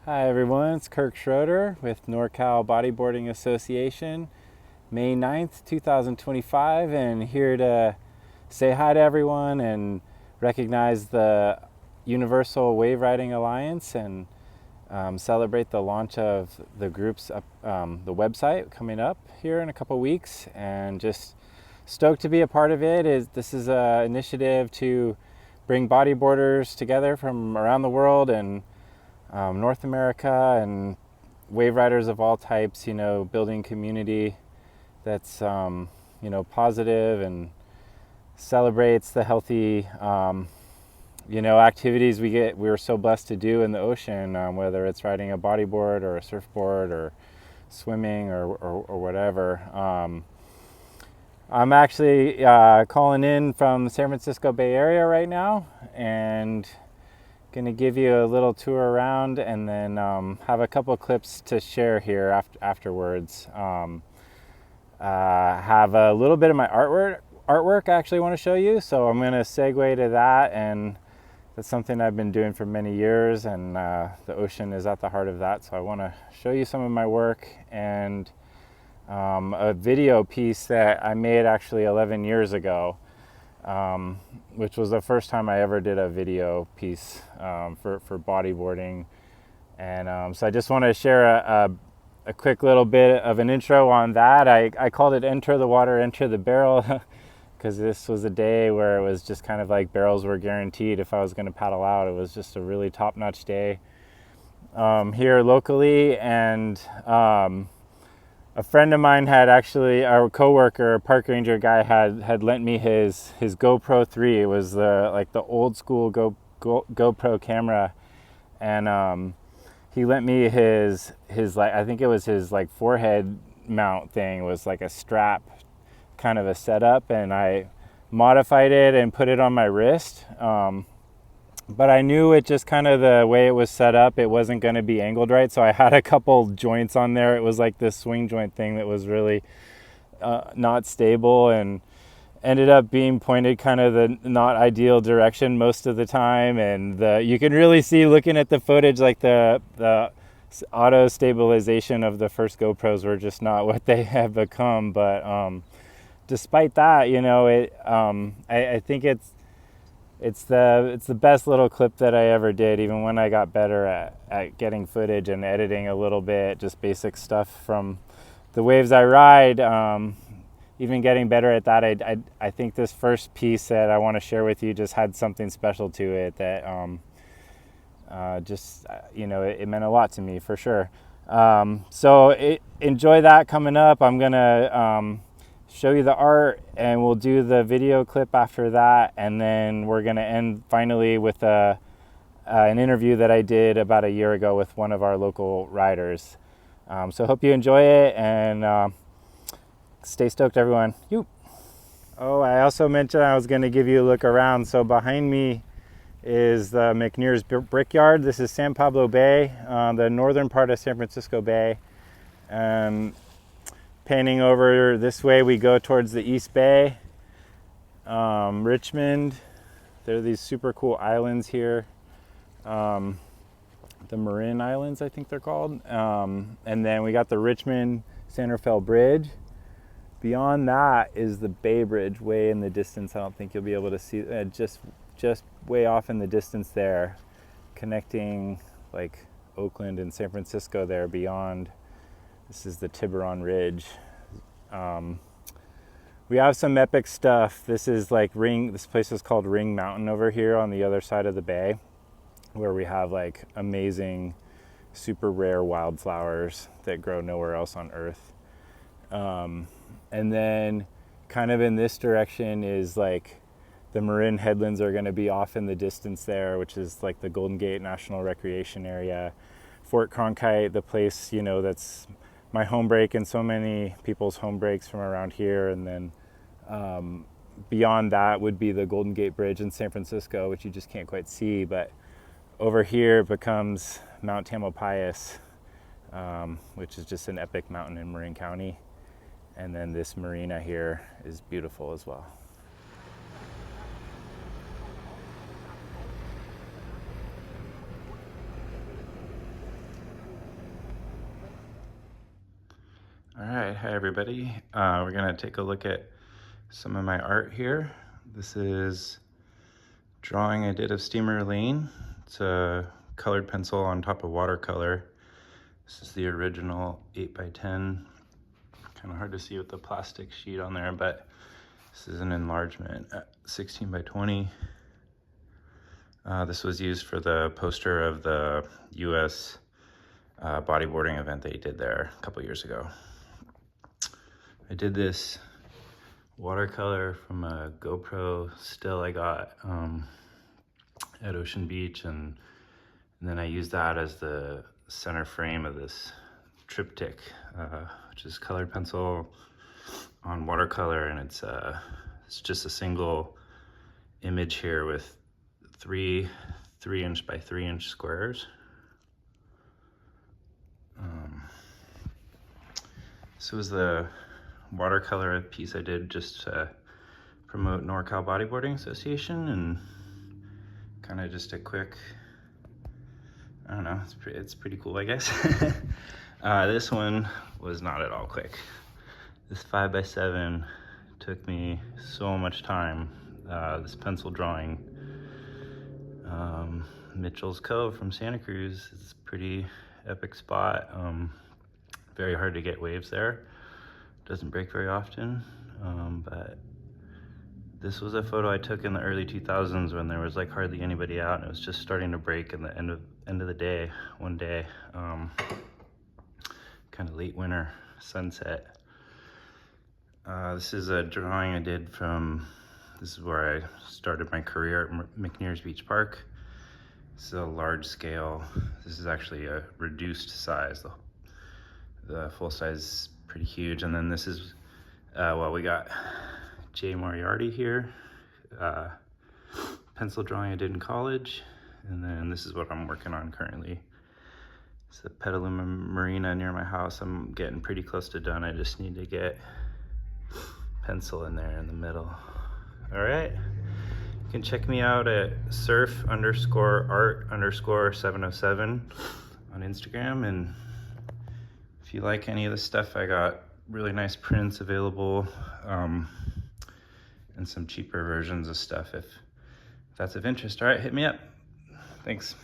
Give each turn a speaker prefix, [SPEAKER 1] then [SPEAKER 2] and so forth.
[SPEAKER 1] Hi everyone, it's Kirk Schroeder with NorCal Bodyboarding Association, May 9th, 2025, and here to say hi to everyone and recognize the Universal Waveriding Alliance and celebrate the launch of the group's the website coming up here in a couple weeks, and just stoked to be a part of it. This is an initiative to bring bodyboarders together from around the world and North America, and wave riders of all types, building community that's, positive and celebrates the healthy, activities we're so blessed to do in the ocean, whether it's riding a bodyboard or a surfboard or swimming or whatever. I'm actually calling in from the San Francisco Bay Area right now, and going to give you a little tour around, and then have a couple clips to share here afterwards. Have a little bit of my artwork I actually want to show you, so I'm going to segue to that, and that's something I've been doing for many years, and the ocean is at the heart of that, so I want to show you some of my work, and a video piece that I made actually 11 years ago, which was the first time I ever did a video piece for bodyboarding. And so I just want to share a quick little bit of an intro on that. I called it Enter the Water, Enter the Barrel, because this was a day where it was just kind of like barrels were guaranteed if I was going to paddle out. It was just a really top-notch day here locally, and a friend of mine had actually, our coworker, a park ranger guy, had lent me his GoPro 3. It was the old school GoPro camera, and he lent me his I think it was his forehead mount thing. It was like a strap kind of a setup, and I modified it and put it on my wrist. But I knew it just kind of the way it was set up, it wasn't going to be angled right. So I had a couple joints on there. It was like this swing joint thing that was really not stable, and ended up being pointed kind of the not ideal direction most of the time. And you can really see, looking at the footage, like the auto stabilization of the first GoPros were just not what they have become. But despite that, I think it's the best little clip that I ever did, even when I got better at getting footage and editing a little bit, just basic stuff from the waves I ride. Even getting better at that, I think this first piece that I want to share with you just had something special to it that it meant a lot to me, for sure. So enjoy that coming up. I'm gonna show you the art, and we'll do the video clip after that, and then we're going to end finally with an interview that I did about a year ago with one of our local riders. So hope you enjoy it, and stay stoked, everyone. Oh, I also mentioned I was going to give you a look around. So behind me is the McNear's Brickyard. This is San Pablo Bay, the northern part of San Francisco Bay. Panning over this way, we go towards the East Bay, Richmond. There are these super cool islands here, the Marin Islands, I think they're called. And then we got the Richmond Santa Fe Bridge. Beyond that is the Bay Bridge, way in the distance. I don't think you'll be able to see just way off in the distance there, connecting like Oakland and San Francisco there beyond. This is the Tiburon Ridge. We have some epic stuff. This is like this place is called Ring Mountain over here on the other side of the bay, where we have like amazing, super rare wildflowers that grow nowhere else on Earth. And then kind of in this direction is like the Marin Headlands are going to be off in the distance there, which is like the Golden Gate National Recreation Area. Fort Cronkite, the place, that's my home break and so many people's home breaks from around here. And then beyond that would be the Golden Gate Bridge in San Francisco, which you just can't quite see. But over here becomes Mount Tamalpais, which is just an epic mountain in Marin County. And then this marina here is beautiful as well. right, hi everybody. We're gonna take a look at some of my art here. This is drawing I did of Steamer Lane. It's a colored pencil on top of watercolor. This is the original 8x10. Kind of hard to see with the plastic sheet on there, but this is an enlargement at 16x20. This was used for the poster of the US bodyboarding event they did there a couple years ago. I did this watercolor from a GoPro still I got at Ocean Beach, and then I used that as the center frame of this triptych, which is colored pencil on watercolor, and it's just a single image here with three 3" by 3" squares. This was the watercolor piece I did just to promote NorCal Bodyboarding Association, and kind of just a quick, I don't know, it's pretty cool, I guess. This one was not at all quick. This 5x7 took me so much time. This pencil drawing, Mitchell's Cove from Santa Cruz, it's a pretty epic spot. Very hard to get waves there. Doesn't break very often, but this was a photo I took in the early 2000s when there was like hardly anybody out, and it was just starting to break in the end of the day, one day, kind of late winter sunset. This is a drawing I did this is where I started my career at McNears Beach Park. This is a large scale. This is actually a reduced size. The full size is pretty huge. And then this is, well, we got Jay Moriarty here, pencil drawing I did in college. And then this is what I'm working on currently. It's the Petaluma Marina near my house. I'm getting pretty close to done. I just need to get pencil in there in the middle. All right, you can check me out at surf_art_707 on Instagram. And if you like any of the stuff, I got really nice prints available, and some cheaper versions of stuff if that's of interest. All right, hit me up. Thanks.